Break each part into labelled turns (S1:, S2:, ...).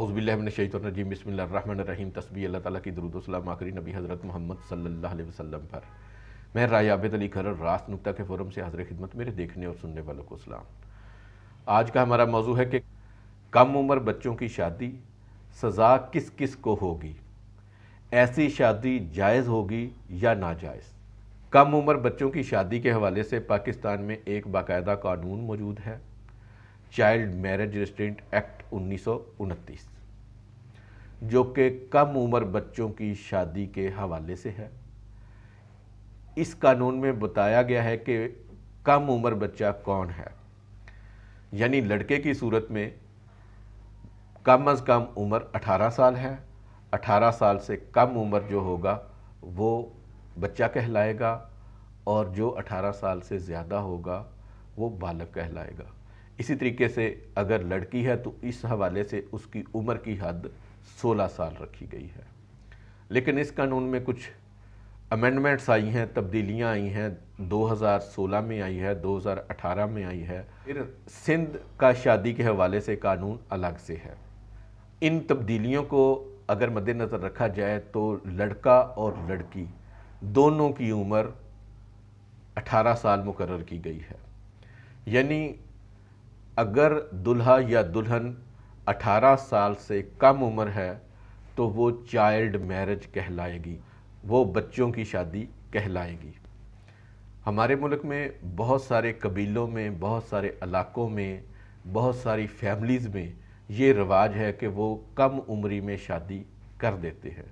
S1: اعوذ باللہ من الشیطان الرجیم، بسم اللہ الرحمن الرحیم۔ تسبیح اللہ تعالیٰ کی درود و سلام آخری نبی حضرت محمد صلی اللہ علیہ وسلم پر۔ میں رائے عابد علی کھرر راست نکتہ کے فورم سے حاضر خدمت میرے دیکھنے اور سننے والوں کو سلام۔ آج کا ہمارا موضوع ہے کہ کم عمر بچوں کی شادی سزا کس کس کو ہوگی، ایسی شادی جائز ہوگی یا ناجائز۔ کم عمر بچوں کی شادی کے حوالے سے پاکستان میں ایک باقاعدہ قانون موجود ہے، چائلڈ میرج ریسٹرینٹ ایکٹ 1929، جو کہ کم عمر بچوں کی شادی کے حوالے سے ہے۔ اس قانون میں بتایا گیا ہے کہ کم عمر بچہ کون ہے، یعنی لڑکے کی صورت میں کم از کم عمر 18 سال ہے، 18 سال سے کم عمر جو ہوگا وہ بچہ کہلائے گا، اور جو 18 سال سے زیادہ ہوگا وہ بالغ کہلائے گا۔ اسی طریقے سے اگر لڑکی ہے تو اس حوالے سے اس کی عمر کی حد 16 سال رکھی گئی ہے۔ لیکن اس قانون میں کچھ امینڈمنٹس آئی ہیں، تبدیلیاں آئی ہیں، 2016 میں آئی ہے، 2018 میں آئی ہے، پھر سندھ کا شادی کے حوالے سے قانون الگ سے ہے۔ ان تبدیلیوں کو اگر مد نظر رکھا جائے تو لڑکا اور لڑکی دونوں کی عمر 18 سال مقرر کی گئی ہے، یعنی اگر دلہا یا دلہن 18 سال سے کم عمر ہے تو وہ چائلڈ میرج کہلائے گی، وہ بچوں کی شادی کہلائے گی۔ ہمارے ملک میں بہت سارے قبیلوں میں، بہت سارے علاقوں میں، بہت ساری فیملیز میں یہ رواج ہے کہ وہ کم عمری میں شادی کر دیتے ہیں۔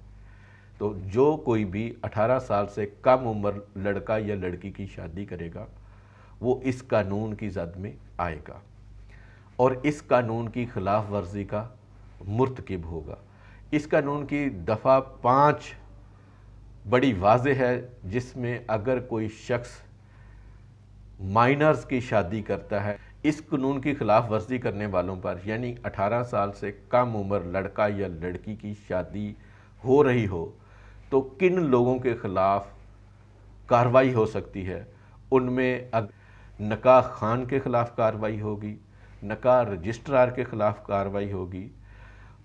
S1: تو جو کوئی بھی 18 سال سے کم عمر لڑکا یا لڑکی کی شادی کرے گا وہ اس قانون کی زد میں آئے گا اور اس قانون کی خلاف ورزی کا مرتکب ہوگا۔ اس قانون کی دفعہ 5 بڑی واضح ہے، جس میں اگر کوئی شخص مائنرز کی شادی کرتا ہے، اس قانون کی خلاف ورزی کرنے والوں پر، یعنی 18 سال سے کم عمر لڑکا یا لڑکی کی شادی ہو رہی ہو تو کن لوگوں کے خلاف کارروائی ہو سکتی ہے۔ ان میں نکاح خان کے خلاف کارروائی ہوگی، نکاح رجسٹرار کے خلاف کارروائی ہوگی،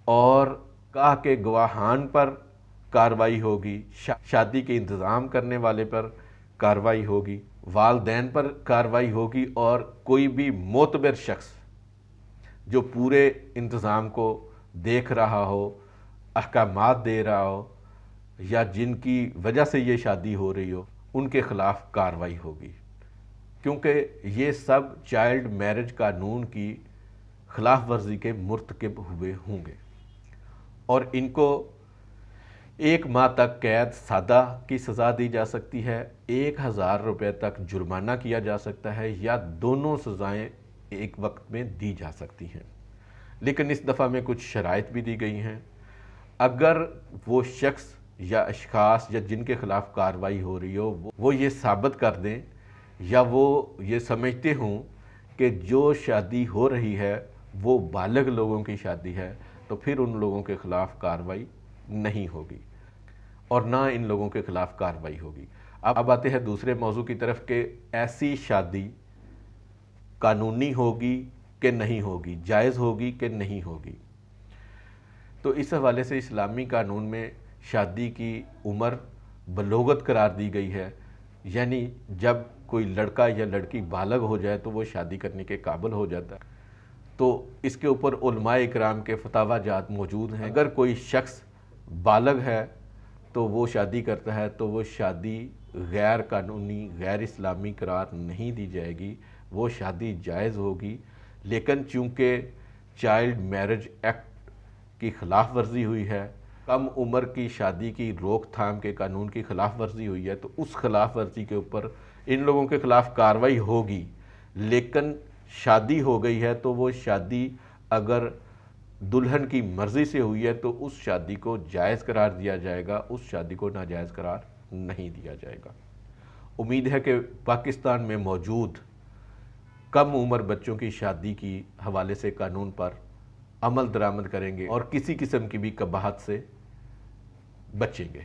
S1: اور نکاح کے گواہان پر کارروائی ہوگی، شادی کے انتظام کرنے والے پر کارروائی ہوگی، والدین پر کارروائی ہوگی، اور کوئی بھی معتبر شخص جو پورے انتظام کو دیکھ رہا ہو، احکامات دے رہا ہو، یا جن کی وجہ سے یہ شادی ہو رہی ہو، ان کے خلاف کارروائی ہوگی، کیونکہ یہ سب چائلڈ میرج قانون کی خلاف ورزی کے مرتکب ہوئے ہوں گے، اور ان کو 1 ماہ تک قید سادہ کی سزا دی جا سکتی ہے، 1000 روپے تک جرمانہ کیا جا سکتا ہے، یا دونوں سزائیں ایک وقت میں دی جا سکتی ہیں۔ لیکن اس دفعہ میں کچھ شرائط بھی دی گئی ہیں۔ اگر وہ شخص یا اشخاص یا جن کے خلاف کارروائی ہو رہی ہو وہ یہ ثابت کر دیں، یا وہ یہ سمجھتے ہوں کہ جو شادی ہو رہی ہے وہ بالغ لوگوں کی شادی ہے، تو پھر ان لوگوں کے خلاف کارروائی نہیں ہوگی اور نہ ان لوگوں کے خلاف کارروائی ہوگی۔ اب آتے ہیں دوسرے موضوع کی طرف کہ ایسی شادی قانونی ہوگی کہ نہیں ہوگی، جائز ہوگی کہ نہیں ہوگی۔ تو اس حوالے سے اسلامی قانون میں شادی کی عمر بلوغت قرار دی گئی ہے، یعنی جب کوئی لڑکا یا لڑکی بالغ ہو جائے تو وہ شادی کرنے کے قابل ہو جاتا ہے۔ تو اس کے اوپر علماء اکرام کے فتاوی جات موجود ہیں۔ اگر کوئی شخص بالغ ہے تو وہ شادی کرتا ہے تو وہ شادی غیر قانونی، غیر اسلامی قرار نہیں دی جائے گی، وہ شادی جائز ہوگی۔ لیکن چونکہ چائلڈ میرج ایکٹ کی خلاف ورزی ہوئی ہے، کم عمر کی شادی کی روک تھام کے قانون کی خلاف ورزی ہوئی ہے، تو اس خلاف ورزی کے اوپر ان لوگوں کے خلاف کارروائی ہوگی۔ لیکن شادی ہو گئی ہے تو وہ شادی اگر دلہن کی مرضی سے ہوئی ہے تو اس شادی کو جائز قرار دیا جائے گا، اس شادی کو ناجائز قرار نہیں دیا جائے گا۔ امید ہے کہ پاکستان میں موجود کم عمر بچوں کی شادی کی حوالے سے قانون پر عمل درآمد کریں گے اور کسی قسم کی بھی قباحت سے بچیں گے۔